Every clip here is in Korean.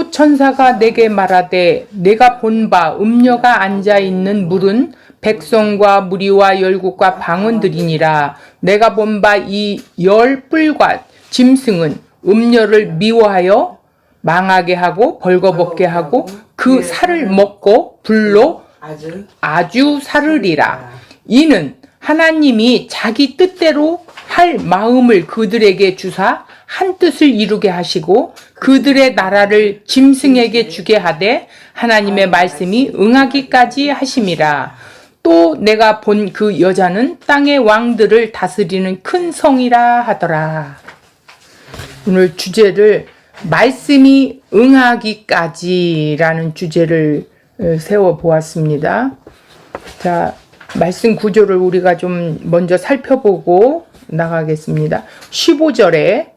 또 천사가 내게 말하되 내가 본 바 음녀가 앉아있는 물은 백성과 무리와 열국과 방언들이니라. 내가 본 바 이 열 뿔과 짐승은 음녀를 미워하여 망하게 하고 벌거벗게 하고 그 살을 먹고 불로 아주 사르리라. 이는 하나님이 자기 뜻대로 할 마음을 그들에게 주사 한 뜻을 이루게 하시고 그들의 나라를 짐승에게 주게 하되 하나님의 말씀이 응하기까지 하심이라. 또 내가 본 그 여자는 땅의 왕들을 다스리는 큰 성이라 하더라. 오늘 주제를 말씀이 응하기까지라는 주제를 세워 보았습니다. 자, 말씀 구조를 우리가 좀 먼저 살펴보고 나가겠습니다. 15절에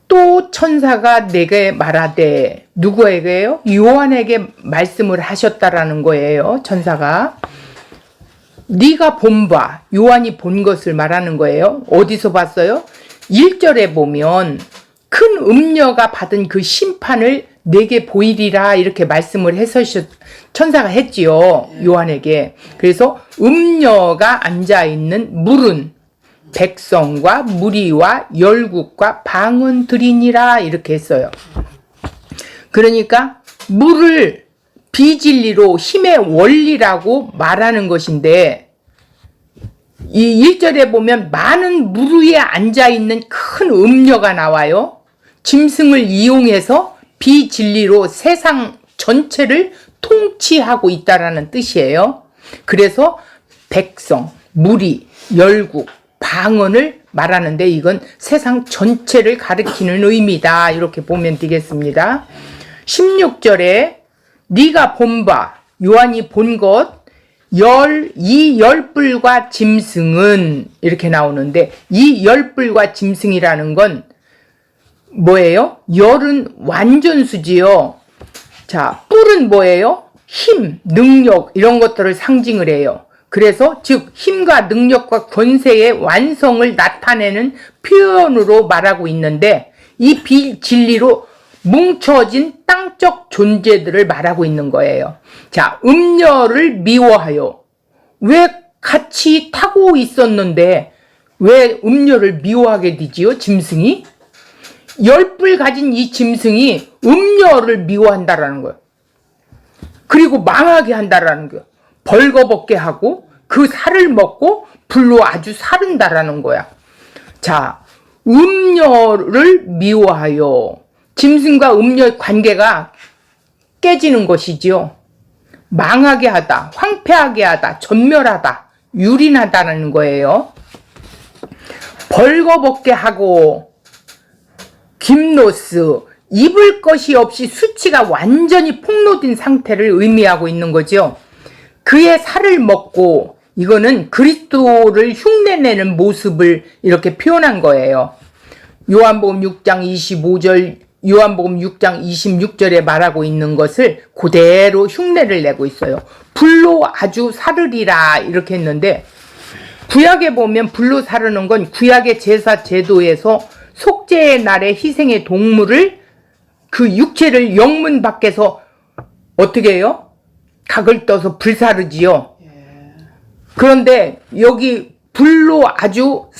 또 천사가 내게 말하되, 누구에게요? 요한에게 말씀을 하셨다라는 거예요. 천사가 네가 본 바, 요한이 본 것을 말하는 거예요. 어디서 봤어요? 1절에 보면 큰 음녀가 받은 그 심판을 내게 보이리라 이렇게 말씀을 해서 천사가 했지요. 요한에게. 그래서 음녀가 앉아있는 물은 백성과 무리와 열국과 방언들이니라 이렇게 했어요. 그러니까 물을 비진리로 힘의 원리라고 말하는 것인데, 이 1절에 보면 많은 물 위에 앉아있는 큰 음녀가 나와요. 짐승을 이용해서 비진리로 세상 전체를 통치하고 있다라는 뜻이에요. 그래서 백성, 무리, 열국, 방언을 말하는데 이건 세상 전체를 가리키는 의미다. 이렇게 보면 되겠습니다. 16절에 네가 본 바, 요한이 본 것, 이 열뿔과 짐승은 이렇게 나오는데, 이 열뿔과 짐승이라는 건 뭐예요? 열은 완전수지요. 자, 뿔은 뭐예요? 힘, 능력 이런 것들을 상징을 해요. 그래서 즉 힘과 능력과 권세의 완성을 나타내는 표현으로 말하고 있는데, 이 비진리로 뭉쳐진 땅적 존재들을 말하고 있는 거예요. 자, 음녀를 미워하여, 왜 같이 타고 있었는데 왜 음녀를 미워하게 되지요? 짐승이? 열뿔 가진 이 짐승이 음녀를 미워한다라는 거예요. 그리고 망하게 한다라는 거예요. 벌거벗게 하고 그 살을 먹고 불로 아주 사른다라는 거야. 자, 음녀를 미워하여, 짐승과 음녀의 관계가 깨지는 것이지요. 망하게 하다, 황폐하게 하다, 전멸하다, 유린하다는 거예요. 벌거벗게 하고, 김노스, 입을 것이 없이 수치가 완전히 폭로된 상태를 의미하고 있는 거죠. 그의 살을 먹고, 이거는 그리스도를 흉내내는 모습을 이렇게 표현한 거예요. 요한복음 6장 25절, 요한복음 6장 26절에 말하고 있는 것을 그대로 흉내를 내고 있어요. 불로 아주 사르리라 이렇게 했는데, 구약에 보면 불로 사르는 건 구약의 제사 제도에서 속죄의 날에 희생의 동물을, 그 육체를 영문 밖에서 어떻게 해요? 각을 떠서 불사르지요. 그런데 여기 불로 아주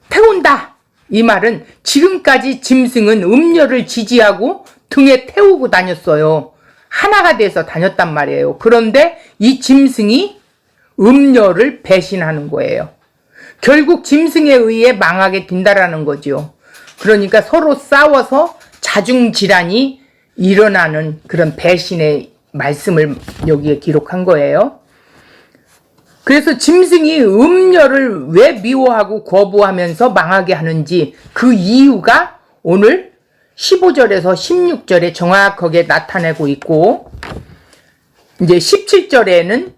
태운다, 이 말은 지금까지 짐승은 음녀를 지지하고 등에 태우고 다녔어요. 하나가 돼서 다녔단 말이에요. 그런데 이 짐승이 음녀를 배신하는 거예요. 결국 짐승에 의해 망하게 된다라는 거죠. 그러니까 서로 싸워서 자중질환이 일어나는 그런 배신의 말씀을 여기에 기록한 거예요. 그래서 짐승이 음녀를 왜 미워하고 거부하면서 망하게 하는지 그 이유가 오늘 15절에서 16절에 정확하게 나타내고 있고, 이제 17절에는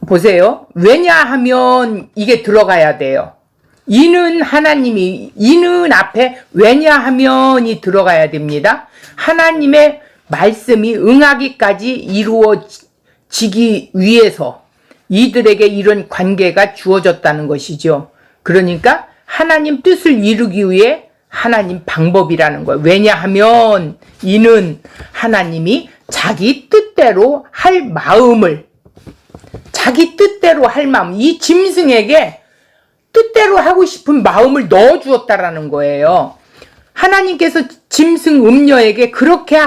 보세요. 왜냐하면 이게 들어가야 돼요. 이는 하나님이, 이는 앞에 왜냐하면이 들어가야 됩니다. 하나님의 말씀이 응하기까지 이루어지기 위해서 이들에게 이런 관계가 주어졌다는 것이죠. 그러니까 하나님 뜻을 이루기 위해 하나님 방법이라는 거예요. 왜냐하면 이는 하나님이 자기 뜻대로 할 마음을, 자기 뜻대로 할 마음, 이 짐승에게 뜻대로 하고 싶은 마음을 넣어주었다라는 거예요. 하나님께서 짐승 음녀에게 그렇게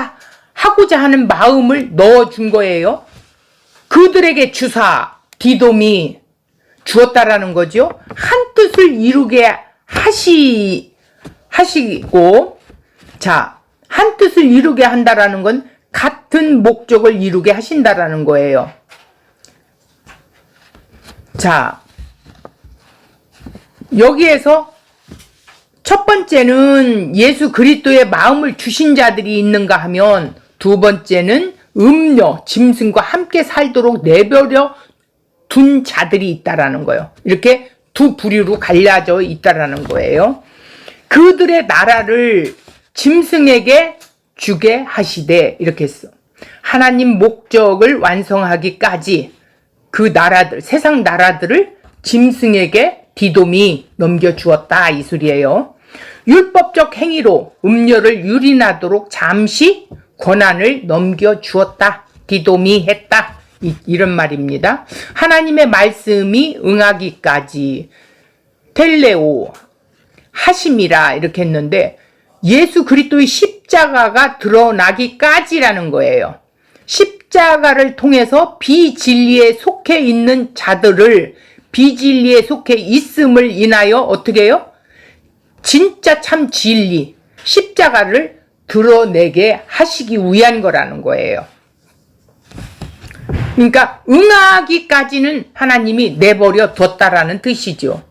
하고자 하는 마음을 넣어준 거예요. 그들에게 주사 디돔이 주었다라는 거죠. 한 뜻을 이루게 하시고, 자, 한 뜻을 이루게 한다라는 건 같은 목적을 이루게 하신다라는 거예요. 자, 여기에서 첫 번째는 예수 그리스도의 마음을 주신 자들이 있는가 하면, 두 번째는 음녀, 짐승과 함께 살도록 내버려 둔 자들이 있다라는 거예요. 이렇게 두 부류로 갈려져 있다라는 거예요. 그들의 나라를 짐승에게 주게 하시되, 이렇게 했어. 하나님 목적을 완성하기까지 그 나라들, 세상 나라들을 짐승에게 디돔이 넘겨주었다, 이 소리예요. 율법적 행위로 음녀를 유린하도록 잠시 권한을 넘겨주었다, 디돔이 했다, 이런 말입니다. 하나님의 말씀이 응하기까지 텔레오 하심이라 이렇게 했는데, 예수 그리스도의 십자가가 드러나기까지라는 거예요. 십자가를 통해서 비진리에 속해 있는 자들을, 비진리에 속해 있음을 인하여 어떻게 해요? 진짜 참 진리, 십자가를 드러내게 하시기 위한 거라는 거예요. 그러니까 응하기까지는 하나님이 내버려 뒀다라는 뜻이죠.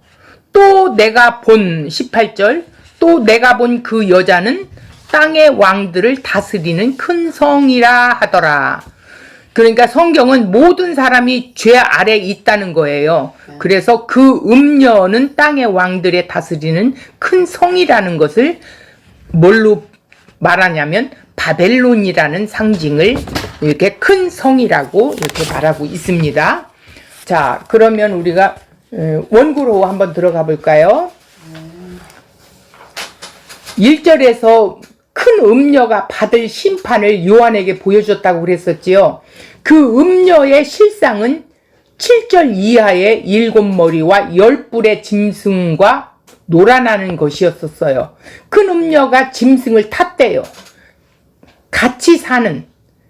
또 내가 본 18절, 또 내가 본 그 여자는 땅의 왕들을 다스리는 큰 성이라 하더라. 그러니까 성경은 모든 사람이 죄 아래 있다는 거예요. 그래서 그 음녀는 땅의 왕들의 다스리는 큰 성이라는 것을 뭘로 말하냐면 바벨론이라는 상징을 이렇게 큰 성이라고 이렇게 말하고 있습니다. 자, 그러면 우리가 원고로 한번 들어가 볼까요? 1절에서 큰 음녀가 받을 심판을 요한에게 보여줬다고 그랬었지요. 그 음녀의 실상은 7절 이하의 7머리와 10뿔의 짐승과 놀아나는 것이었었어요. 큰 음녀가 짐승을 탔대요. 같이 사는,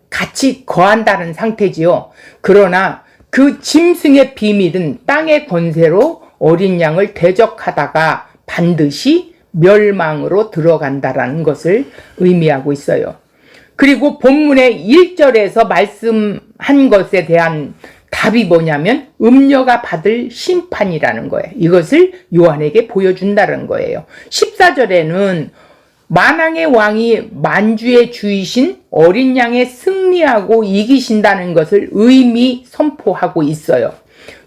같이 거한다는 상태지요. 그러나 그 짐승의 비밀은 땅의 권세로 어린 양을 대적하다가 반드시 멸망으로 들어간다라는 것을 의미하고 있어요. 그리고 본문의 1절에서 말씀한 것에 대한 답이 뭐냐면 음녀가 받을 심판이라는 거예요. 이것을 요한에게 보여준다는 거예요. 14절에는 만왕의 왕이 만주의 주이신 어린 양에 승리하고 이기신다는 것을 의미 선포하고 있어요.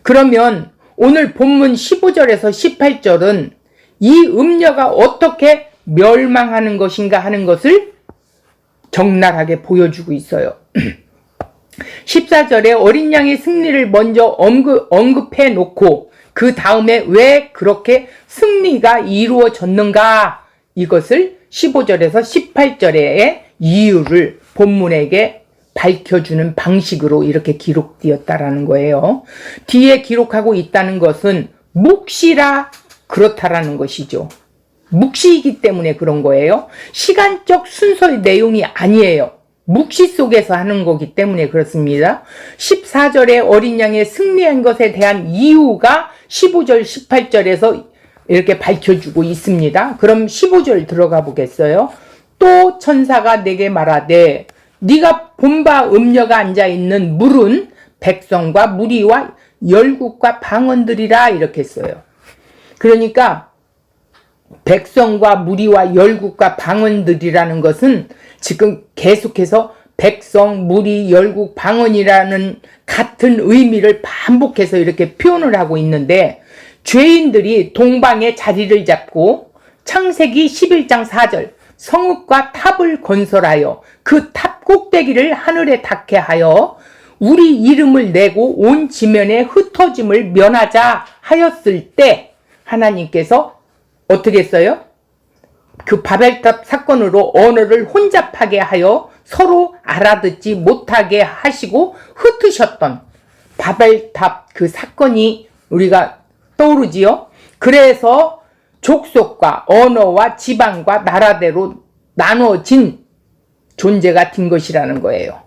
그러면 오늘 본문 15절에서 18절은 이 음녀가 어떻게 멸망하는 것인가 하는 것을 적나라하게 보여주고 있어요. 14절에 어린 양의 승리를 먼저 언급해 놓고 그 다음에 왜 그렇게 승리가 이루어졌는가, 이것을 15절에서 18절의 이유를 본문에게 밝혀주는 방식으로 이렇게 기록되었다라는 거예요. 뒤에 기록하고 있다는 것은 묵시라 그렇다라는 것이죠. 묵시이기 때문에 그런 거예요. 시간적 순서의 내용이 아니에요. 묵시 속에서 하는 거기 때문에 그렇습니다. 14절에 어린 양의 승리한 것에 대한 이유가 15절, 18절에서 이렇게 밝혀주고 있습니다. 그럼 15절 들어가 보겠어요. 또 천사가 내게 말하되 네가 본 바 음녀가 앉아있는 물은 백성과 무리와 열국과 방언들이라, 이렇게 했어요. 그러니까 백성과 무리와 열국과 방언들이라는 것은 지금 계속해서 백성, 무리, 열국, 방언이라는 같은 의미를 반복해서 이렇게 표현을 하고 있는데, 죄인들이 동방에 자리를 잡고 창세기 11장 4절 성읍과 탑을 건설하여 그 탑 꼭대기를 하늘에 닿게 하여 우리 이름을 내고 온 지면에 흩어짐을 면하자 하였을 때 하나님께서 어떻게 했어요? 그 바벨탑 사건으로 언어를 혼잡하게 하여 서로 알아듣지 못하게 하시고 흩으셨던 바벨탑 그 사건이 우리가 떠오르지요. 그래서 족속과 언어와 지방과 나라대로 나눠진 존재가 된 것이라는 거예요.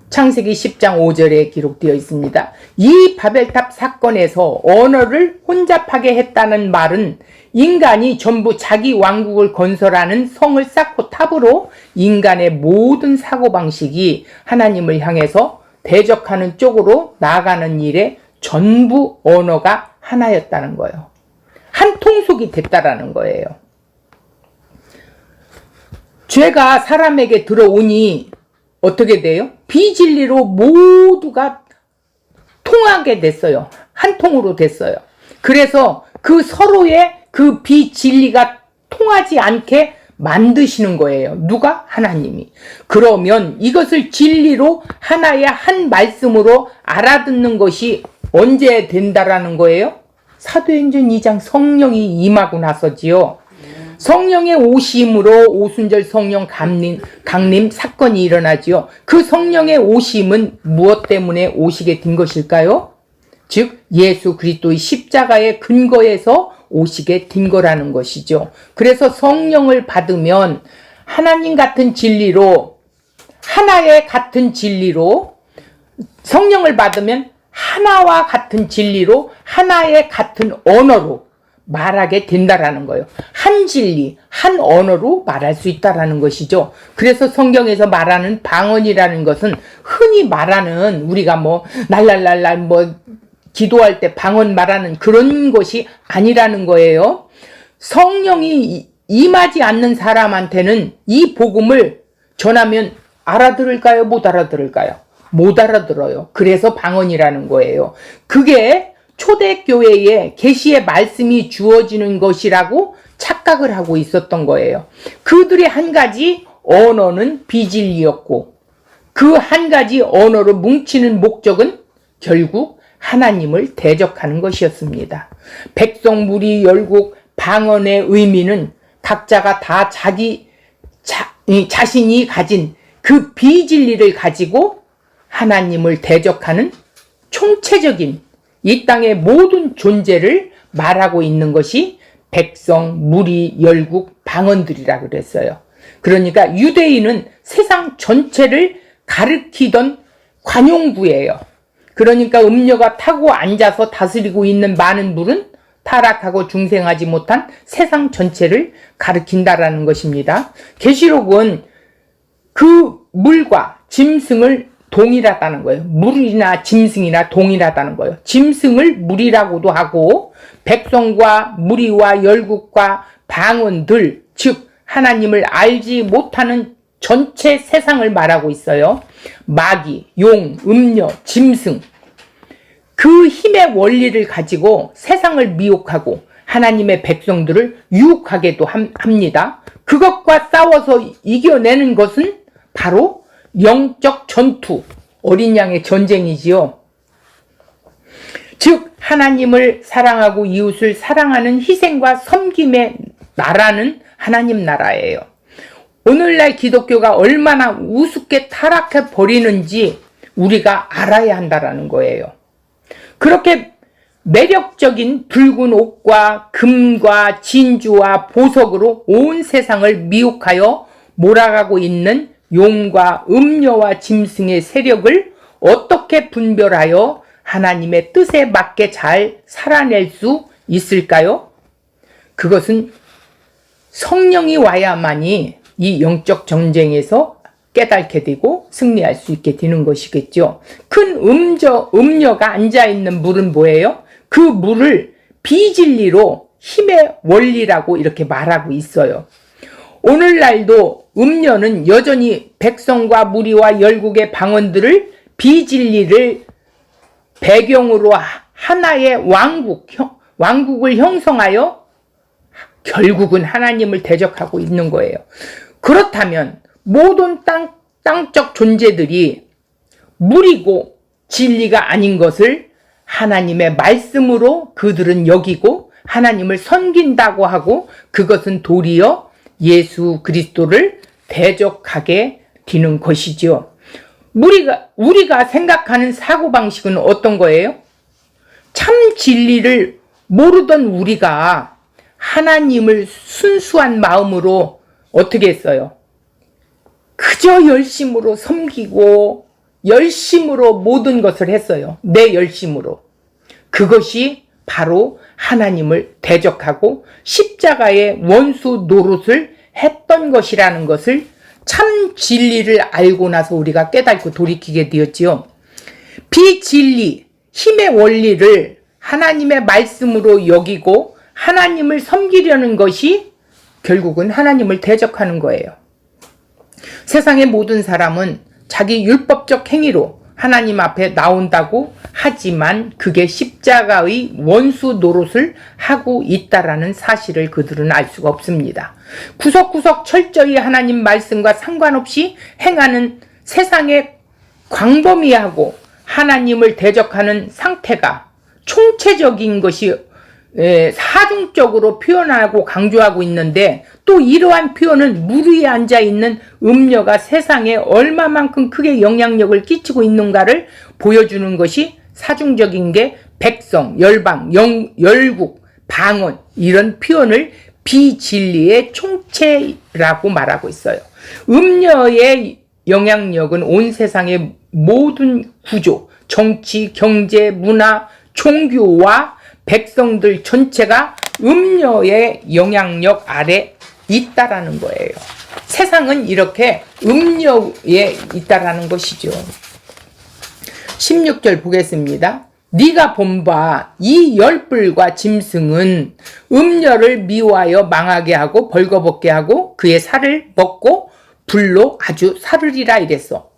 창세기 10장 5절에 기록되어 있습니다. 이 바벨탑 사건에서 언어를 혼잡하게 했다는 말은 인간이 전부 자기 왕국을 건설하는 성을 쌓고 탑으로 인간의 모든 사고방식이 하나님을 향해서 대적하는 쪽으로 나아가는 일에 전부 언어가 하나였다는 거예요. 한 통속이 됐다라는 거예요. 죄가 사람에게 들어오니 어떻게 돼요? 비진리로 모두가 통하게 됐어요. 한 통으로 됐어요. 그래서 그 서로의 그 비진리가 통하지 않게 만드시는 거예요. 누가? 하나님이. 그러면 이것을 진리로 하나의 한 말씀으로 알아듣는 것이 언제 된다라는 거예요? 사도행전 2장 성령이 임하고 나서지요. 성령의 오심으로 오순절 성령 강림 사건이 일어나지요. 그 성령의 오심은 무엇 때문에 오시게 된 것일까요? 즉 예수 그리스도의 십자가의 근거에서 오시게 된 거라는 것이죠. 그래서 성령을 받으면 하나님 같은 진리로, 하나의 같은 진리로, 성령을 받으면 하나와 같은 진리로, 하나의 같은 언어로 말하게 된다라는 거예요. 한 진리, 한 언어로 말할 수 있다라는 것이죠. 그래서 성경에서 말하는 방언이라는 것은 흔히 말하는 우리가 뭐 날랄랄랄 뭐 기도할 때 방언 말하는 그런 것이 아니라는 거예요. 성령이 임하지 않는 사람한테는 이 복음을 전하면 알아들을까요? 못 알아들을까요? 못 알아들어요. 그래서 방언이라는 거예요. 그게 초대교회에 계시의 말씀이 주어지는 것이라고 착각을 하고 있었던 거예요. 그들의 한 가지 언어는 비진리였고 그 한 가지 언어로 뭉치는 목적은 결국 하나님을 대적하는 것이었습니다. 백성, 무리, 열국, 방언의 의미는 각자가 다 자신이 가진 그 비진리를 가지고 하나님을 대적하는 총체적인 이 땅의 모든 존재를 말하고 있는 것이 백성, 무리, 열국, 방언들이라 그랬어요. 그러니까 유대인은 세상 전체를 가리키던 관용구예요. 그러니까 음녀가 타고 앉아서 다스리고 있는 많은 물은 타락하고 중생하지 못한 세상 전체를 가리킨다라는 것입니다. 계시록은 그 물과 짐승을 동일하다는 거예요. 물이나 짐승이나 동일하다는 거예요. 짐승을 물이라고도 하고 백성과 무리와 열국과 방언들, 즉 하나님을 알지 못하는 전체 세상을 말하고 있어요. 마귀, 용, 음녀, 짐승 그 힘의 원리를 가지고 세상을 미혹하고 하나님의 백성들을 유혹하게도 합니다. 그것과 싸워서 이겨내는 것은 바로 영적 전투, 어린 양의 전쟁이지요. 즉 하나님을 사랑하고 이웃을 사랑하는 희생과 섬김의 나라는 하나님 나라예요. 오늘날 기독교가 얼마나 우습게 타락해 버리는지 우리가 알아야 한다라는 거예요. 그렇게 매력적인 붉은 옷과 금과 진주와 보석으로 온 세상을 미혹하여 몰아가고 있는 용과 음녀와 짐승의 세력을 어떻게 분별하여 하나님의 뜻에 맞게 잘 살아낼 수 있을까요? 그것은 성령이 와야만이 이 영적 전쟁에서 깨닫게 되고 승리할 수 있게 되는 것이겠죠. 큰 음녀가 앉아있는 물은 뭐예요? 그 물을 비진리로 힘의 원리라고 이렇게 말하고 있어요. 오늘날도 음녀는 여전히 백성과 무리와 열국의 방언들을 비진리를 배경으로 하나의 왕국을 형성하여 결국은 하나님을 대적하고 있는 거예요. 그렇다면 모든 땅적 존재들이 물이고 진리가 아닌 것을 하나님의 말씀으로 그들은 여기고 하나님을 섬긴다고 하고 그것은 도리어 예수 그리스도를 대적하게 되는 것이지요. 우리가 생각하는 사고방식은 어떤 거예요? 참 진리를 모르던 우리가 하나님을 순수한 마음으로 어떻게 했어요? 그저 열심으로 섬기고 열심으로 모든 것을 했어요. 내 열심으로. 그것이 바로 하나님을 대적하고 십자가의 원수 노릇을 했던 것이라는 것을 참 진리를 알고 나서 우리가 깨닫고 돌이키게 되었지요. 비진리, 힘의 원리를 하나님의 말씀으로 여기고 하나님을 섬기려는 것이 결국은 하나님을 대적하는 거예요. 세상의 모든 사람은 자기 율법적 행위로 하나님 앞에 나온다고 하지만 그게 십자가의 원수 노릇을 하고 있다라는 사실을 그들은 알 수가 없습니다. 구석구석 철저히 하나님 말씀과 상관없이 행하는 세상의 광범위하고 하나님을 대적하는 상태가 총체적인 것이 사중적으로 표현하고 강조하고 있는데, 또 이러한 표현은 물 위에 앉아있는 음녀가 세상에 얼마만큼 크게 영향력을 끼치고 있는가를 보여주는 것이 사중적인 게 백성, 열방, 열국, 방언, 이런 표현을 비진리의 총체라고 말하고 있어요. 음녀의 영향력은 온 세상의 모든 구조, 정치, 경제, 문화, 종교와 백성들 전체가 음녀의 영향력 아래 있다라는 거예요. 세상은 이렇게 음녀에 있다라는 것이죠. 16절 보겠습니다. 네가 본 바 이 열불과 짐승은 음녀를 미워하여 망하게 하고 벌거벗게 하고 그의 살을 먹고 불로 아주 사르리라 이랬어.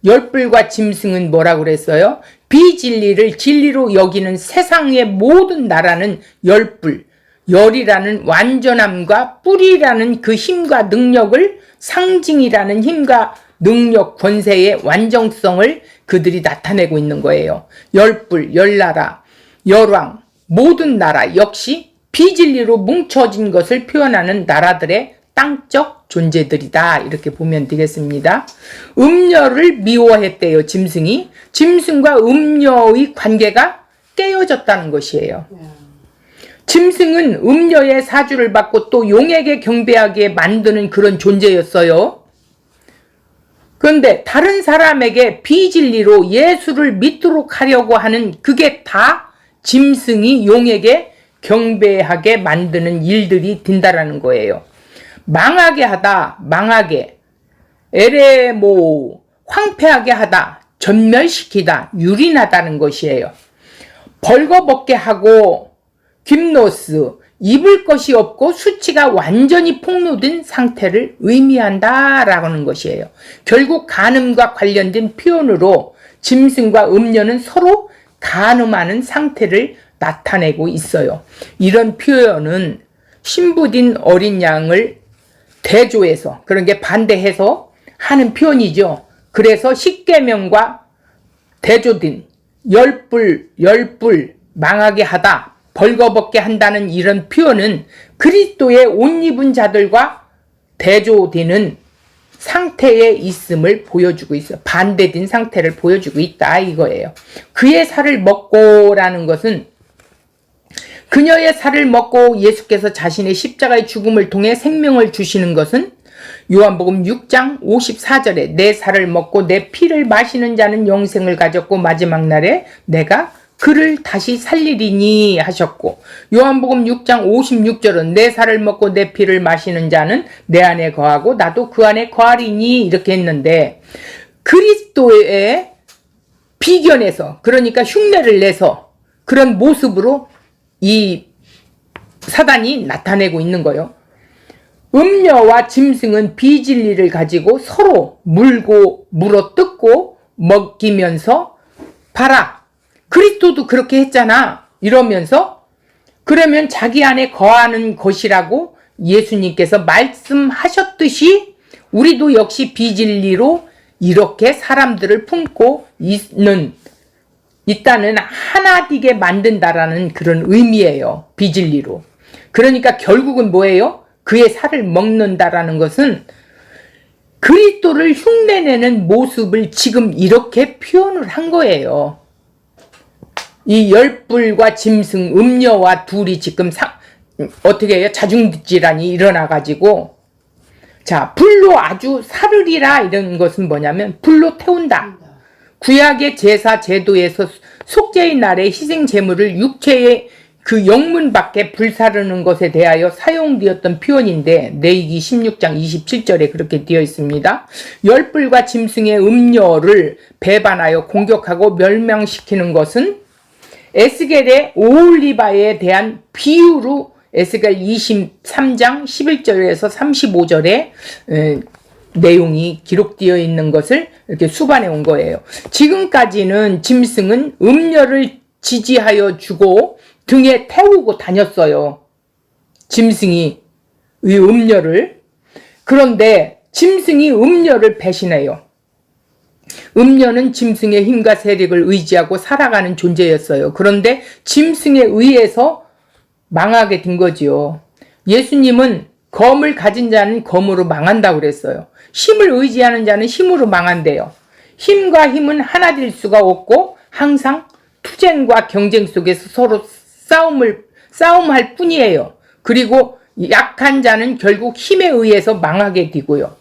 열불과 짐승은 뭐라고 그랬어요? 비진리를 진리로 여기는 세상의 모든 나라는 열불, 열이라는 완전함과 뿔이라는 그 힘과 능력을, 상징이라는 힘과 능력, 권세의 완전성을 그들이 나타내고 있는 거예요. 열불, 열나라, 열왕, 모든 나라 역시 비진리로 뭉쳐진 것을 표현하는 나라들의 땅적 존재들이다, 이렇게 보면 되겠습니다. 음녀를 미워했대요. 짐승이. 짐승과 음녀의 관계가 깨어졌다는 것이에요. 짐승은 음녀의 사주를 받고 또 용에게 경배하게 만드는 그런 존재였어요. 그런데 다른 사람에게 비진리로 예수를 믿도록 하려고 하는 그게 다 짐승이 용에게 경배하게 만드는 일들이 된다라는 거예요. 망하게 하다, 망하게, 황폐하게 하다, 전멸시키다, 유린하다는 것이에요. 벌거벗게 하고, 김노스, 입을 것이 없고 수치가 완전히 폭로된 상태를 의미한다라는 것이에요. 결국 간음과 관련된 표현으로 짐승과 음녀는 서로 간음하는 상태를 나타내고 있어요. 이런 표현은 신부된 어린 양을 대조해서, 그런 게 반대해서 하는 표현이죠. 그래서 십계명과 대조된 열불 망하게 하다, 벌거벗게 한다는 이런 표현은 그리스도의 옷 입은 자들과 대조되는 상태에 있음을 보여주고 있어요. 반대된 상태를 보여주고 있다 이거예요. 그의 살을 먹고라는 것은, 그녀의 살을 먹고 예수께서 자신의 십자가의 죽음을 통해 생명을 주시는 것은 요한복음 6장 54절에 내 살을 먹고 내 피를 마시는 자는 영생을 가졌고 마지막 날에 내가 그를 다시 살리리니 하셨고, 요한복음 6장 56절은 내 살을 먹고 내 피를 마시는 자는 내 안에 거하고 나도 그 안에 거하리니 이렇게 했는데, 그리스도의 비견에서, 그러니까 흉내를 내서 그런 모습으로 이 사단이 나타내고 있는 거예요. 음녀와 짐승은 비진리를 가지고 서로 물어 뜯고 먹이면서, 봐라, 그리스도도 그렇게 했잖아 이러면서, 그러면 자기 안에 거하는 것이라고 예수님께서 말씀하셨듯이 우리도 역시 비진리로 이렇게 사람들을 품고 있다는, 하나 되게 만든다라는 그런 의미예요. 비진리로. 그러니까 결국은 뭐예요? 그의 살을 먹는다라는 것은 그리스도를 흉내내는 모습을 지금 이렇게 표현을 한 거예요. 이 열불과 짐승, 음녀와 둘이 지금 어떻게 해요? 자중질환이 일어나가지고, 자, 불로 아주 사르리라 이런 것은 뭐냐면 불로 태운다. 구약의 제사 제도에서 속죄의 날에 희생 제물을 육체의 그 영문 밖에 불사르는 것에 대하여 사용되었던 표현인데 레위기 16장 27절에 그렇게 되어 있습니다. 열불과 짐승의 음녀를 배반하여 공격하고 멸망시키는 것은 에스겔의 오홀리바에 대한 비유로 에스겔 23장 11절에서 35절에 내용이 기록되어 있는 것을 이렇게 수반해 온 거예요. 지금까지는 짐승은 음녀를 지지하여 주고 등에 태우고 다녔어요. 짐승이 이 음녀를. 그런데 짐승이 음녀를 배신해요. 음녀는 짐승의 힘과 세력을 의지하고 살아가는 존재였어요. 그런데 짐승에 의해서 망하게 된 거지요. 예수님은 검을 가진 자는 검으로 망한다고 그랬어요. 힘을 의지하는 자는 힘으로 망한대요. 힘과 힘은 하나 될 수가 없고 항상 투쟁과 경쟁 속에서 서로 싸움할 뿐이에요. 그리고 약한 자는 결국 힘에 의해서 망하게 되고요.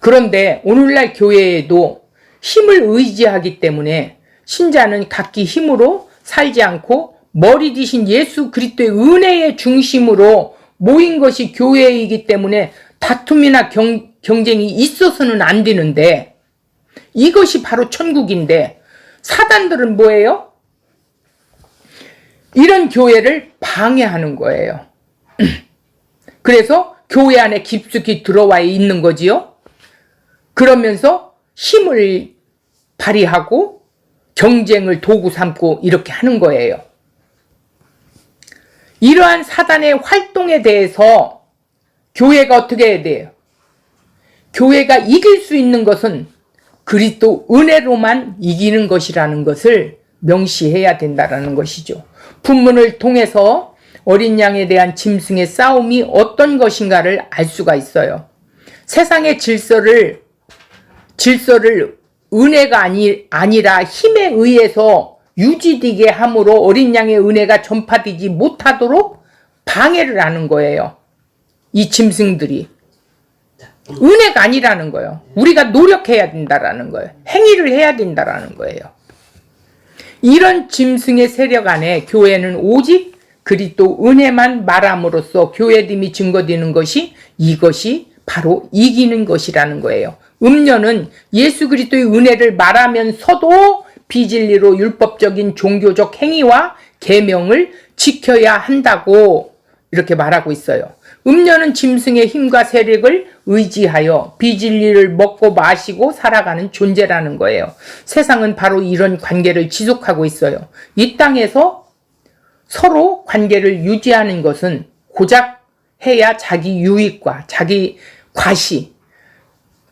그런데 오늘날 교회에도 힘을 의지하기 때문에 신자는 각기 힘으로 살지 않고 머리 되신 예수 그리스도의 은혜의 중심으로 모인 것이 교회이기 때문에 다툼이나 경쟁이 있어서는 안 되는데 이것이 바로 천국인데 사단들은 뭐예요? 이런 교회를 방해하는 거예요. 그래서 교회 안에 깊숙이 들어와 있는 거지요. 그러면서 힘을 발휘하고 경쟁을 도구 삼고 이렇게 하는 거예요. 이러한 사단의 활동에 대해서 교회가 어떻게 해야 돼요? 교회가 이길 수 있는 것은 그리스도 은혜로만 이기는 것이라는 것을 명시해야 된다는 것이죠. 본문을 통해서 어린 양에 대한 짐승의 싸움이 어떤 것인가를 알 수가 있어요. 세상의 질서를 은혜가 아니라 힘에 의해서 유지되게 함으로 어린 양의 은혜가 전파되지 못하도록 방해를 하는 거예요. 이 짐승들이. 은혜가 아니라는 거예요. 우리가 노력해야 된다라는 거예요. 행위를 해야 된다라는 거예요. 이런 짐승의 세력 안에 교회는 오직 그리스도 은혜만 말함으로써 교회됨이 증거되는 것이 이것이 바로 이기는 것이라는 거예요. 음녀는 예수 그리스도의 은혜를 말하면서도 비진리로 율법적인 종교적 행위와 계명을 지켜야 한다고 이렇게 말하고 있어요. 음녀는 짐승의 힘과 세력을 의지하여 비진리를 먹고 마시고 살아가는 존재라는 거예요. 세상은 바로 이런 관계를 지속하고 있어요. 이 땅에서 서로 관계를 유지하는 것은 고작 해야 자기 유익과 자기 과시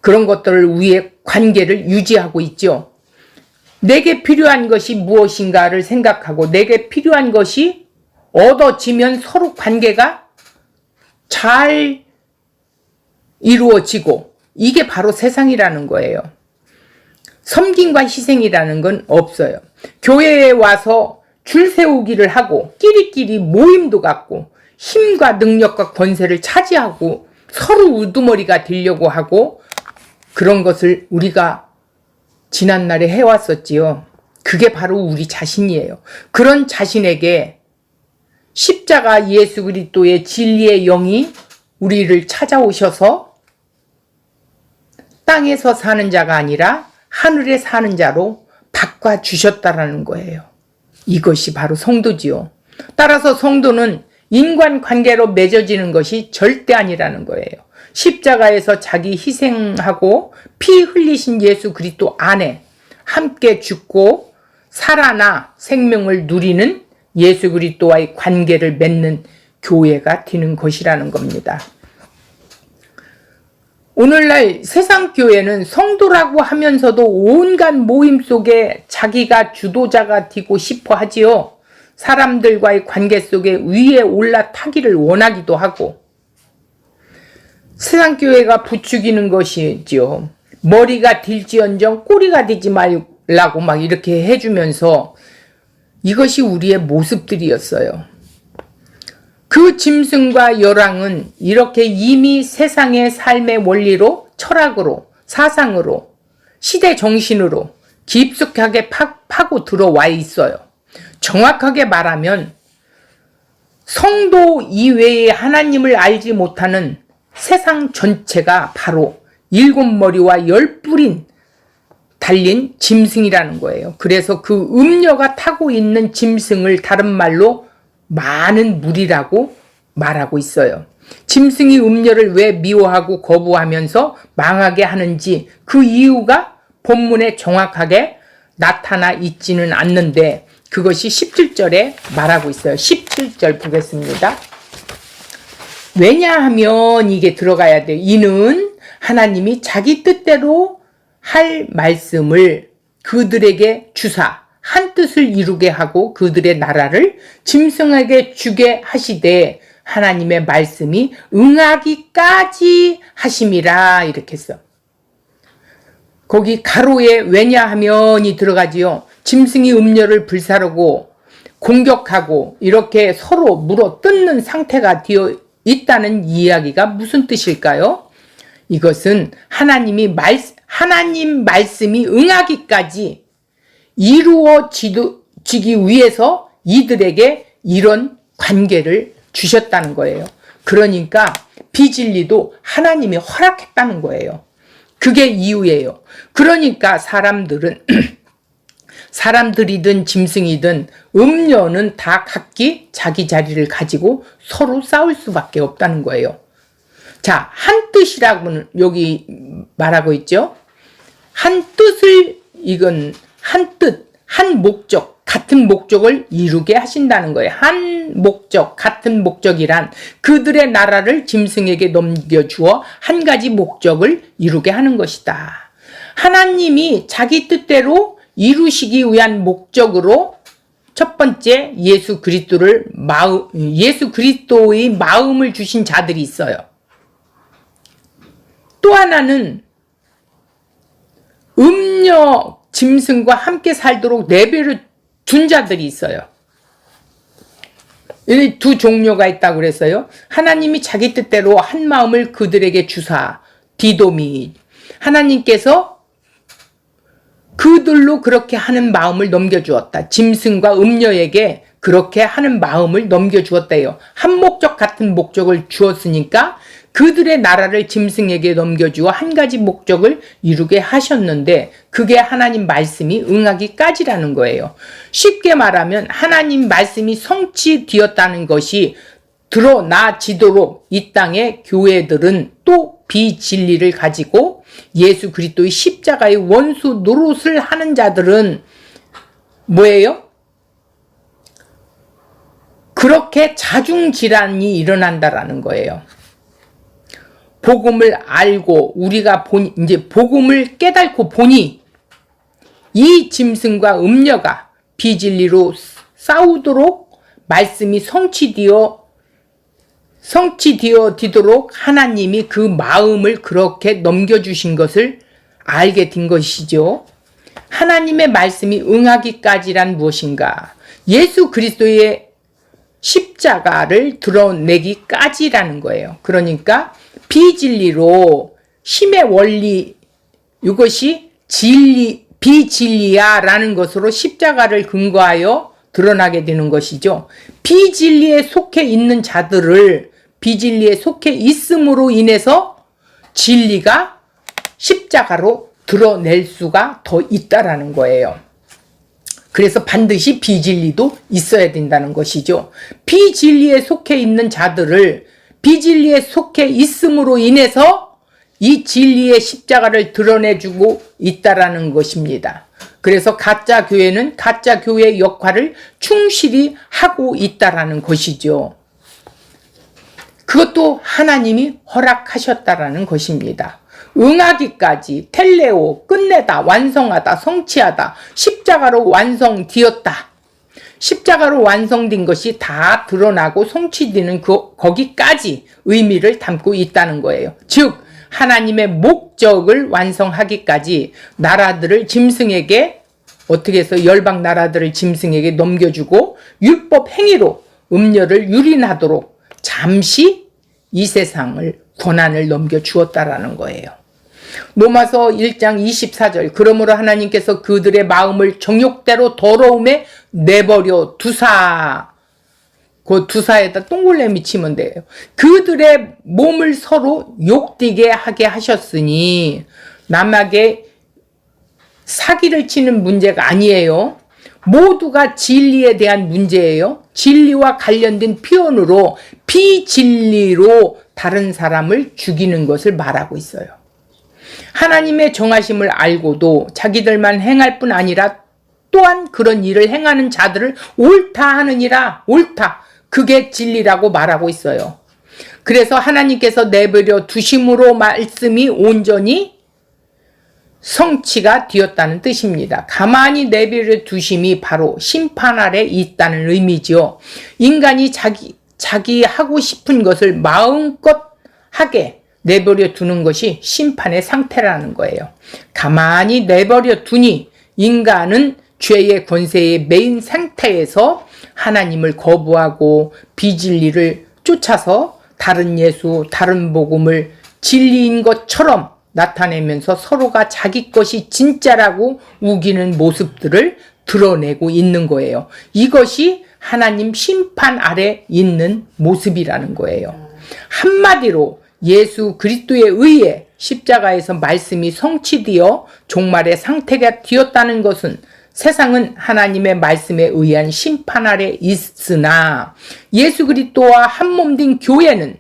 그런 것들을 위해 관계를 유지하고 있죠. 내게 필요한 것이 무엇인가를 생각하고 내게 필요한 것이 얻어지면 서로 관계가 잘 이루어지고 이게 바로 세상이라는 거예요. 섬김과 희생이라는 건 없어요. 교회에 와서 줄 세우기를 하고 끼리끼리 모임도 갖고 힘과 능력과 권세를 차지하고 서로 우두머리가 되려고 하고 그런 것을 우리가 지난날에 해왔었지요. 그게 바로 우리 자신이에요. 그런 자신에게 십자가 예수 그리스도의 진리의 영이 우리를 찾아오셔서 땅에서 사는 자가 아니라 하늘에 사는 자로 바꿔주셨다라는 거예요. 이것이 바로 성도지요. 따라서 성도는 인간관계로 맺어지는 것이 절대 아니라는 거예요. 십자가에서 자기 희생하고 피 흘리신 예수 그리스도 안에 함께 죽고 살아나 생명을 누리는 예수 그리스도와의 관계를 맺는 교회가 되는 것이라는 겁니다. 오늘날 세상 교회는 성도라고 하면서도 온갖 모임 속에 자기가 주도자가 되고 싶어 하지요. 사람들과의 관계 속에 위에 올라타기를 원하기도 하고 세상교회가 부추기는 것이지요. 머리가 될지언정 꼬리가 되지 말라고 막 이렇게 해주면서 이것이 우리의 모습들이었어요. 그 짐승과 열왕은 이렇게 이미 세상의 삶의 원리로, 철학으로, 사상으로, 시대 정신으로 깊숙하게 파고 들어와 있어요. 정확하게 말하면 성도 이외에 하나님을 알지 못하는 세상 전체가 바로 7머리와 10뿔인 달린 짐승이라는 거예요. 그래서 그 음녀가 타고 있는 짐승을 다른 말로 많은 무리라고 말하고 있어요. 짐승이 음녀를 왜 미워하고 거부하면서 망하게 하는지 그 이유가 본문에 정확하게 나타나 있지는 않는데 그것이 17절에 말하고 있어요. 17절 보겠습니다. 왜냐하면 이게 들어가야 돼요. 이는 하나님이 자기 뜻대로 할 말씀을 그들에게 주사 한 뜻을 이루게 하고 그들의 나라를 짐승에게 주게 하시되 하나님의 말씀이 응하기까지 하심이라 이렇게 했어. 거기 가로에 왜냐하면이 들어가지요. 짐승이 음녀를 불사르고 공격하고 이렇게 서로 물어 뜯는 상태가 되어 있다는 이야기가 무슨 뜻일까요? 이것은 하나님 말씀이 응하기까지 이루어지기 위해서 이들에게 이런 관계를 주셨다는 거예요. 그러니까 비진리도 하나님이 허락했다는 거예요. 그게 이유예요. 그러니까 사람들이든 짐승이든 음녀는 다 각기 자기 자리를 가지고 서로 싸울 수밖에 없다는 거예요. 자, 한 뜻이라고는 여기 말하고 있죠. 한 뜻을 이건 한 뜻, 한 목적, 같은 목적을 이루게 하신다는 거예요. 한 목적, 같은 목적이란 그들의 나라를 짐승에게 넘겨주어 한 가지 목적을 이루게 하는 것이다. 하나님이 자기 뜻대로 이루시기 위한 목적으로 첫 번째 예수 그리스도의 마음을 주신 자들이 있어요. 또 하나는 음녀 짐승과 함께 살도록 내버려 둔 자들이 있어요. 이 두 종류가 있다고 그랬어요. 하나님이 자기 뜻대로 한 마음을 그들에게 주사 디도미 하나님께서 그들로 그렇게 하는 마음을 넘겨주었다. 짐승과 음녀에게 그렇게 하는 마음을 넘겨주었대요. 한 목적 같은 목적을 주었으니까 그들의 나라를 짐승에게 넘겨주어 한 가지 목적을 이루게 하셨는데 그게 하나님 말씀이 응하기까지라는 거예요. 쉽게 말하면 하나님 말씀이 성취되었다는 것이 드러나지도록 이 땅의 교회들은 또 비진리를 가지고 예수 그리스도의 십자가의 원수 노릇을 하는 자들은 뭐예요? 그렇게 자중질환이 일어난다라는 거예요. 복음을 알고 우리가 이제 복음을 깨닫고 보니 이 짐승과 음녀가 비진리로 싸우도록 말씀이 성취되어지도록 하나님이 그 마음을 그렇게 넘겨주신 것을 알게 된 것이죠. 하나님의 말씀이 응하기까지란 무엇인가? 예수 그리스도의 십자가를 드러내기까지라는 거예요. 그러니까 비진리로 힘의 원리 이것이 비진리야라는 것으로 십자가를 근거하여 드러나게 되는 것이죠. 비진리에 속해 있는 자들을 비진리에 속해 있음으로 인해서 진리가 십자가로 드러낼 수가 더 있다라는 거예요. 그래서 반드시 비진리도 있어야 된다는 것이죠. 비진리에 속해 있는 자들을 비진리에 속해 있음으로 인해서 이 진리의 십자가를 드러내주고 있다라는 것입니다. 그래서 가짜 교회는 가짜 교회의 역할을 충실히 하고 있다라는 것이죠. 그것도 하나님이 허락하셨다라는 것입니다. 응하기까지 텔레오 끝내다 완성하다 성취하다 십자가로 완성되었다. 십자가로 완성된 것이 다 드러나고 성취되는 거기까지 의미를 담고 있다는 거예요. 즉 하나님의 목적을 완성하기까지 나라들을 짐승에게 어떻게 해서 열방 나라들을 짐승에게 넘겨주고 율법 행위로 음녀를 유린하도록 잠시 이 세상을 권한을 넘겨주었다라는 거예요. 로마서 1장 24절 그러므로 하나님께서 그들의 마음을 정욕대로 더러움에 내버려 두사. 그 두사에다 동글레미 치면 돼요. 그들의 몸을 서로 욕되게 하게 하셨으니 남에게 사기를 치는 문제가 아니에요. 모두가 진리에 대한 문제예요. 진리와 관련된 표현으로 비진리로 다른 사람을 죽이는 것을 말하고 있어요. 하나님의 정하심을 알고도 자기들만 행할 뿐 아니라 또한 그런 일을 행하는 자들을 옳다 하느니라. 옳다. 그게 진리라고 말하고 있어요. 그래서 하나님께서 내버려 두심으로 말씀이 온전히 성취가 되었다는 뜻입니다. 가만히 내버려 두심이 바로 심판 아래 있다는 의미죠. 인간이 자기 하고 싶은 것을 마음껏 하게 내버려 두는 것이 심판의 상태라는 거예요. 가만히 내버려 두니 인간은 죄의 권세에 매인 상태에서 하나님을 거부하고 비진리를 쫓아서 다른 예수, 다른 복음을 진리인 것처럼 나타내면서 서로가 자기 것이 진짜라고 우기는 모습들을 드러내고 있는 거예요. 이것이 하나님 심판 아래 있는 모습이라는 거예요. 한마디로 예수 그리스도에 의해 십자가에서 말씀이 성취되어 종말의 상태가 되었다는 것은 세상은 하나님의 말씀에 의한 심판 아래 있으나 예수 그리스도와 한몸된 교회는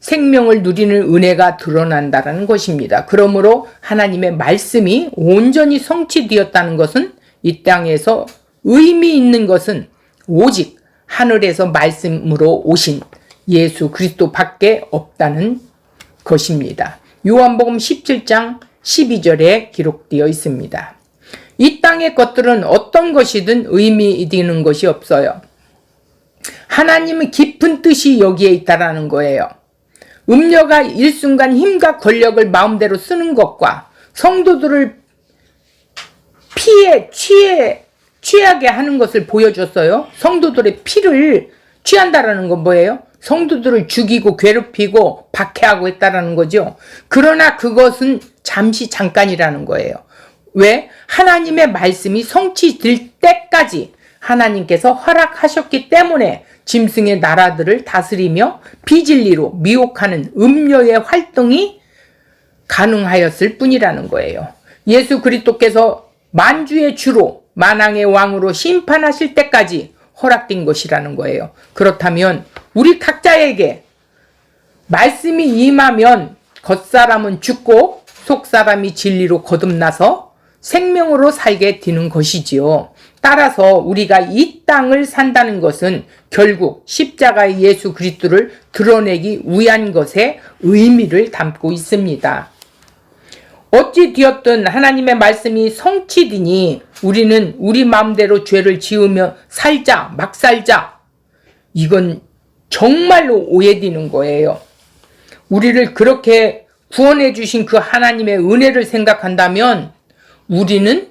생명을 누리는 은혜가 드러난다는 것입니다. 그러므로 하나님의 말씀이 온전히 성취되었다는 것은 이 땅에서 의미 있는 것은 오직 하늘에서 말씀으로 오신 예수 그리스도밖에 없다는 것입니다. 요한복음 17장 12절에 기록되어 있습니다. 이 땅의 것들은 어떤 것이든 의미 있는 것이 없어요. 하나님은 깊은 뜻이 여기에 있다라는 거예요. 음녀가 일순간 힘과 권력을 마음대로 쓰는 것과 성도들을 피에 취하게 하는 것을 보여줬어요. 성도들의 피를 취한다라는 건 뭐예요? 성도들을 죽이고 괴롭히고 박해하고 했다라는 거죠. 그러나 그것은 잠깐이라는 거예요. 왜? 하나님의 말씀이 성취될 때까지 하나님께서 허락하셨기 때문에 짐승의 나라들을 다스리며 비진리로 미혹하는 음녀의 활동이 가능하였을 뿐이라는 거예요. 예수 그리스도께서 만주의 주로 만왕의 왕으로 심판하실 때까지 허락된 것이라는 거예요. 그렇다면 우리 각자에게 말씀이 임하면 겉사람은 죽고 속사람이 진리로 거듭나서 생명으로 살게 되는 것이지요. 따라서 우리가 이 땅을 산다는 것은 결국 십자가의 예수 그리스도를 드러내기 위한 것에 의미를 담고 있습니다. 어찌 되었든 하나님의 말씀이 성취되니 우리는 우리 마음대로 죄를 지으며 막 살자. 이건 정말로 오해되는 거예요. 우리를 그렇게 구원해 주신 그 하나님의 은혜를 생각한다면 우리는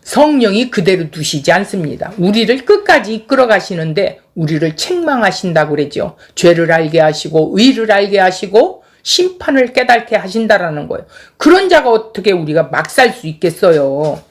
성령이 그대로 두시지 않습니다. 우리를 끝까지 이끌어 가시는데 우리를 책망하신다고 그러죠. 죄를 알게 하시고 의를 알게 하시고 심판을 깨닫게 하신다라는 거예요. 그런 자가 어떻게 우리가 막 살 수 있겠어요.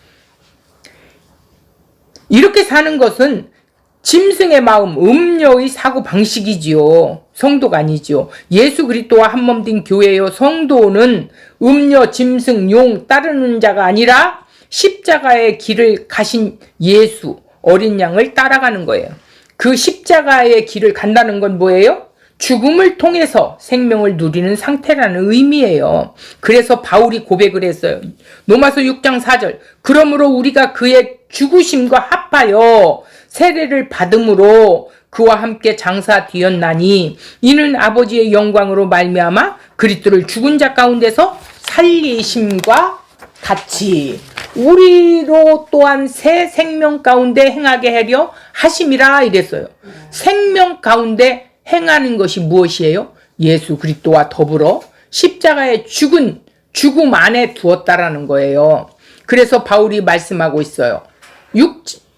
이렇게 사는 것은 짐승의 마음, 음녀의 사고 방식이지요. 성도가 아니지요. 예수 그리스도와 한몸된 교회요. 성도는 음녀, 짐승, 용 따르는 자가 아니라 십자가의 길을 가신 예수, 어린 양을 따라가는 거예요. 그 십자가의 길을 간다는 건 뭐예요? 죽음을 통해서 생명을 누리는 상태라는 의미예요. 그래서 바울이 고백을 했어요. 로마서 6장 4절. 그러므로 우리가 그의 죽으심과 합하여 세례를 받음으로 그와 함께 장사되었나니 이는 아버지의 영광으로 말미암아 그리스도를 죽은 자 가운데서 살리심과 같이 우리로 또한 새 생명 가운데 행하게 하려 하심이라 이랬어요. 생명 가운데 행하는 것이 무엇이에요? 예수 그리스도와 더불어 십자가의 죽음 안에 두었다라는 거예요. 그래서 바울이 말씀하고 있어요.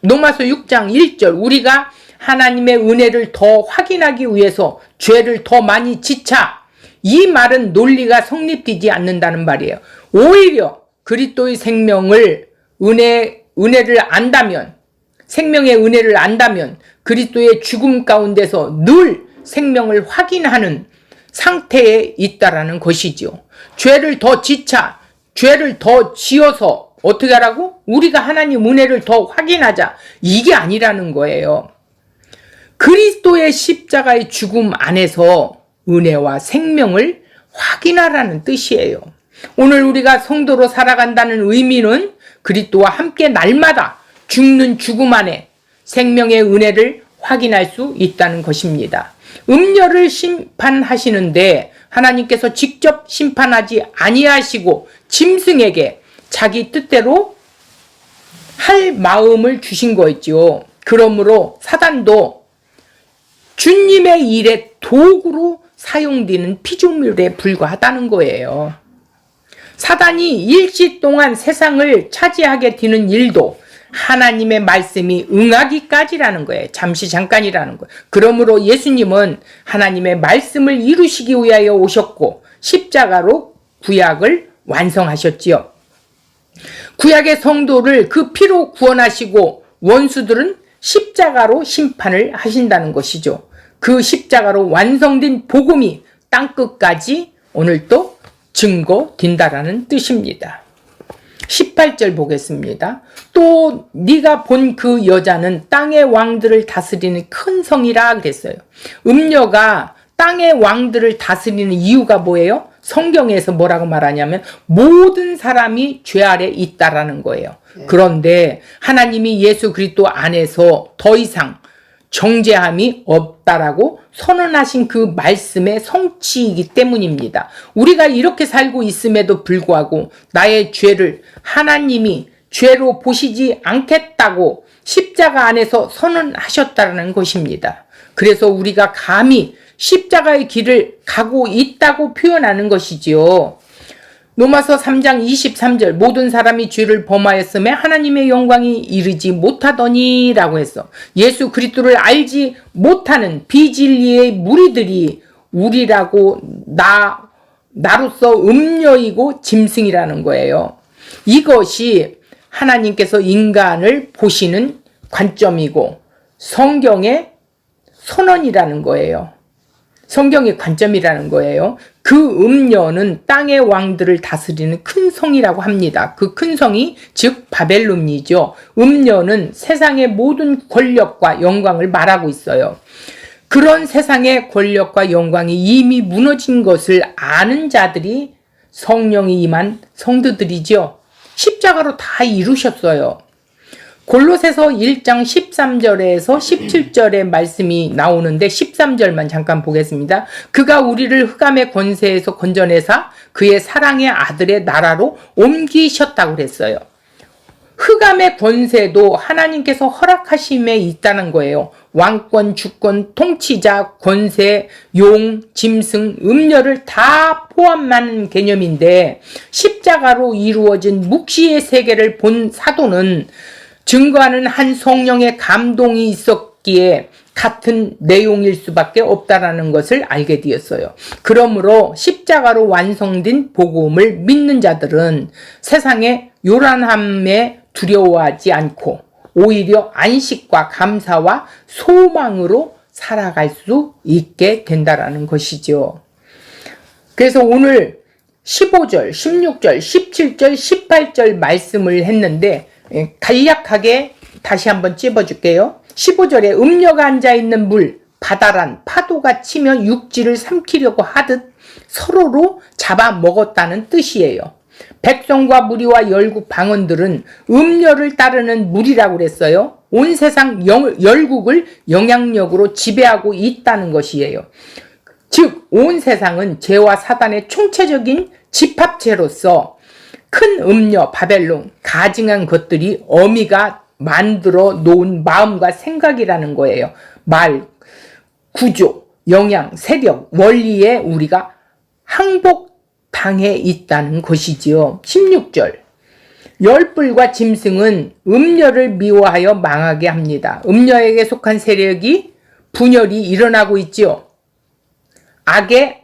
로마서 6장 1절 우리가 하나님의 은혜를 더 확인하기 위해서 죄를 더 많이 지차. 이 말은 논리가 성립되지 않는다는 말이에요. 오히려 그리스도의 생명을 은혜를 안다면 생명의 은혜를 안다면 그리스도의 죽음 가운데서 늘 생명을 확인하는 상태에 있다라는 것이죠. 죄를 더 지차, 죄를 더 지어서 어떻게 하라고? 우리가 하나님 은혜를 더 확인하자. 이게 아니라는 거예요. 그리스도의 십자가의 죽음 안에서 은혜와 생명을 확인하라는 뜻이에요. 오늘 우리가 성도로 살아간다는 의미는 그리스도와 함께 날마다 죽는 죽음 안에 생명의 은혜를 확인할 수 있다는 것입니다. 음녀를 심판하시는데 하나님께서 직접 심판하지 아니하시고 짐승에게 자기 뜻대로 할 마음을 주신 거였죠. 그러므로 사단도 주님의 일의 도구로 사용되는 피조물에 불과하다는 거예요. 사단이 일시 동안 세상을 차지하게 되는 일도 하나님의 말씀이 응하기까지라는 거예요. 잠깐이라는 거예요. 그러므로 예수님은 하나님의 말씀을 이루시기 위하여 오셨고 십자가로 구약을 완성하셨지요. 구약의 성도를 그 피로 구원하시고 원수들은 십자가로 심판을 하신다는 것이죠. 그 십자가로 완성된 복음이 땅끝까지 오늘 또 증거된다라는 뜻입니다. 18절 보겠습니다. 또 네가 본 그 여자는 땅의 왕들을 다스리는 큰 성이라 그랬어요. 음녀가 땅의 왕들을 다스리는 이유가 뭐예요? 성경에서 뭐라고 말하냐면 모든 사람이 죄 아래 있다라는 거예요. 그런데 하나님이 예수 그리스도 안에서 더 이상 정죄함이 없다라고 선언하신 그 말씀의 성취이기 때문입니다. 우리가 이렇게 살고 있음에도 불구하고 나의 죄를 하나님이 죄로 보시지 않겠다고 십자가 안에서 선언하셨다는 것입니다. 그래서 우리가 감히 십자가의 길을 가고 있다고 표현하는 것이지요. 로마서 3장 23절 모든 사람이 죄를 범하였음에 하나님의 영광이 이르지 못하더니 라고 했어. 예수 그리스도를 알지 못하는 비진리의 무리들이 우리라고 나로서 음녀이고 짐승이라는 거예요. 이것이 하나님께서 인간을 보시는 관점이고 성경의 선언이라는 거예요. 성경의 관점이라는 거예요. 그 음녀는 땅의 왕들을 다스리는 큰 성이라고 합니다. 그 큰 성이 즉 바벨론이죠. 음녀는 세상의 모든 권력과 영광을 말하고 있어요. 그런 세상의 권력과 영광이 이미 무너진 것을 아는 자들이 성령이 임한 성도들이죠. 십자가로 다 이루셨어요. 골로새서 1장 13절에서 17절의 말씀이 나오는데 13절만 잠깐 보겠습니다. 그가 우리를 흑암의 권세에서 건져내사 그의 사랑의 아들의 나라로 옮기셨다고 그랬어요. 흑암의 권세도 하나님께서 허락하심에 있다는 거예요. 왕권, 주권, 통치자, 권세, 용, 짐승, 음녀를 다 포함하는 개념인데 십자가로 이루어진 묵시의 세계를 본 사도는 증거하는 한 성령의 감동이 있었기에 같은 내용일 수밖에 없다라는 것을 알게 되었어요. 그러므로 십자가로 완성된 복음을 믿는 자들은 세상의 요란함에 두려워하지 않고 오히려 안식과 감사와 소망으로 살아갈 수 있게 된다라는 것이죠. 그래서 오늘 15절, 16절, 17절, 18절 말씀을 했는데 간략하게 다시 한번 찝어줄게요. 15절에 음녀가 앉아있는 물, 바다란 파도가 치면 육지를 삼키려고 하듯 서로로 잡아먹었다는 뜻이에요. 백성과 무리와 열국 방언들은 음녀를 따르는 무리라고 그랬어요. 온 세상 열국을 영향력으로 지배하고 있다는 것이에요. 즉, 온 세상은 죄와 사단의 총체적인 집합체로서 큰 음녀 바벨론 가증한 것들이 어미가 만들어 놓은 마음과 생각이라는 거예요. 말, 구조, 영향, 세력, 원리에 우리가 항복당해 있다는 것이지요. 16절. 열불과 짐승은 음녀를 미워하여 망하게 합니다. 음녀에게 속한 세력이 분열이 일어나고 있지요. 악은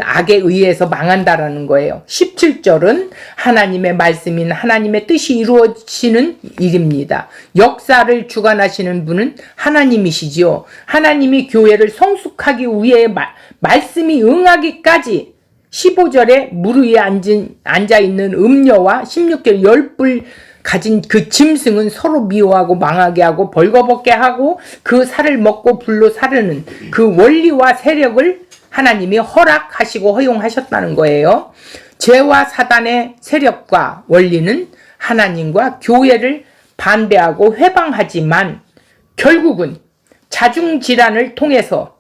악에 의해서 망한다라는 거예요. 17절은 하나님의 말씀인 하나님의 뜻이 이루어지는 일입니다. 역사를 주관하시는 분은 하나님이시지요. 하나님이 교회를 성숙하기 위해 말씀이 응하기까지 15절에 물 위에 앉아있는 음녀와 16절 열불 가진 그 짐승은 서로 미워하고 망하게 하고 벌거벗게 하고 그 살을 먹고 불로 사르는 그 원리와 세력을 하나님이 허락하시고 허용하셨다는 거예요. 죄와 사단의 세력과 원리는 하나님과 교회를 반대하고 회방하지만 결국은 자중질환을 통해서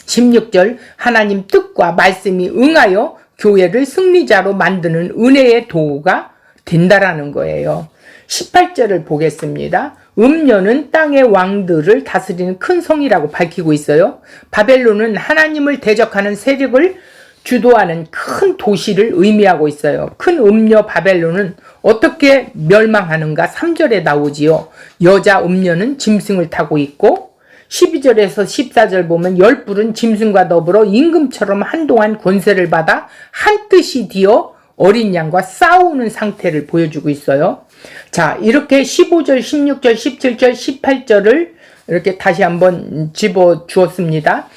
16절 하나님 뜻과 말씀이 응하여 교회를 승리자로 만드는 은혜의 도구가 된다라는 거예요. 18절을 보겠습니다. 음녀는 땅의 왕들을 다스리는 큰 성이라고 밝히고 있어요. 바벨론은 하나님을 대적하는 세력을 주도하는 큰 도시를 의미하고 있어요. 큰 음녀 바벨론은 어떻게 멸망하는가 3절에 나오지요. 여자 음녀는 짐승을 타고 있고 12절에서 14절 보면 열불은 짐승과 더불어 임금처럼 한동안 권세를 받아 한 뜻이 되어 어린 양과 싸우는 상태를 보여주고 있어요. 자, 이렇게 15절, 16절, 17절, 18절을 이렇게 다시 한번 집어 주었습니다.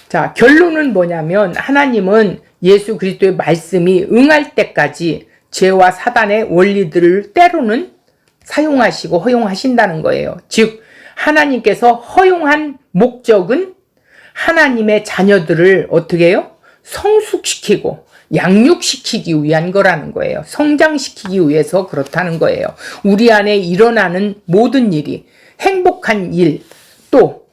자, 결론은 뭐냐면 하나님은 예수 그리스도의 말씀이 응할 때까지 죄와 사단의 원리들을 때로는 사용하시고 허용하신다는 거예요. 즉, 하나님께서 허용한 목적은 하나님의 자녀들을 어떻게 해요? 성숙시키고 양육시키기 위한 거라는 거예요. 성장시키기 위해서 그렇다는 거예요. 우리 안에 일어나는 모든 일이 행복한 일, 또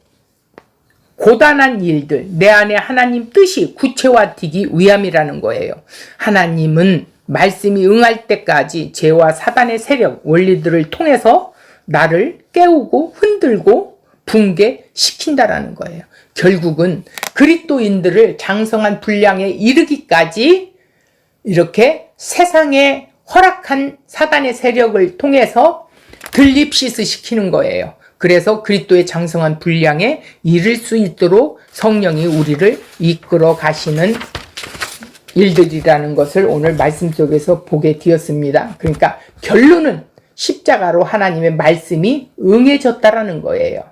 고단한 일들, 내 안에 하나님 뜻이 구체화되기 위함이라는 거예요. 하나님은 말씀이 응할 때까지 죄와 사단의 세력, 원리들을 통해서 나를 깨우고 흔들고 붕괴시킨다라는 거예요. 결국은 그리스도인들을 장성한 분량에 이르기까지 이렇게 세상에 허락한 사단의 세력을 통해서 들립시스시키는 거예요. 그래서 그리스도의 장성한 분량에 이를 수 있도록 성령이 우리를 이끌어 가시는 일들이라는 것을 오늘 말씀 속에서 보게 되었습니다. 그러니까 결론은 십자가로 하나님의 말씀이 응해졌다라는 거예요.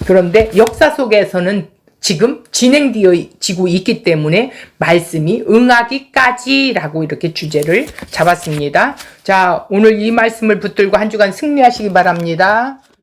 그런데 역사 속에서는 지금 진행되어지고 있기 때문에 말씀이 응하기까지라고 이렇게 주제를 잡았습니다. 자, 오늘 이 말씀을 붙들고 한 주간 승리하시기 바랍니다.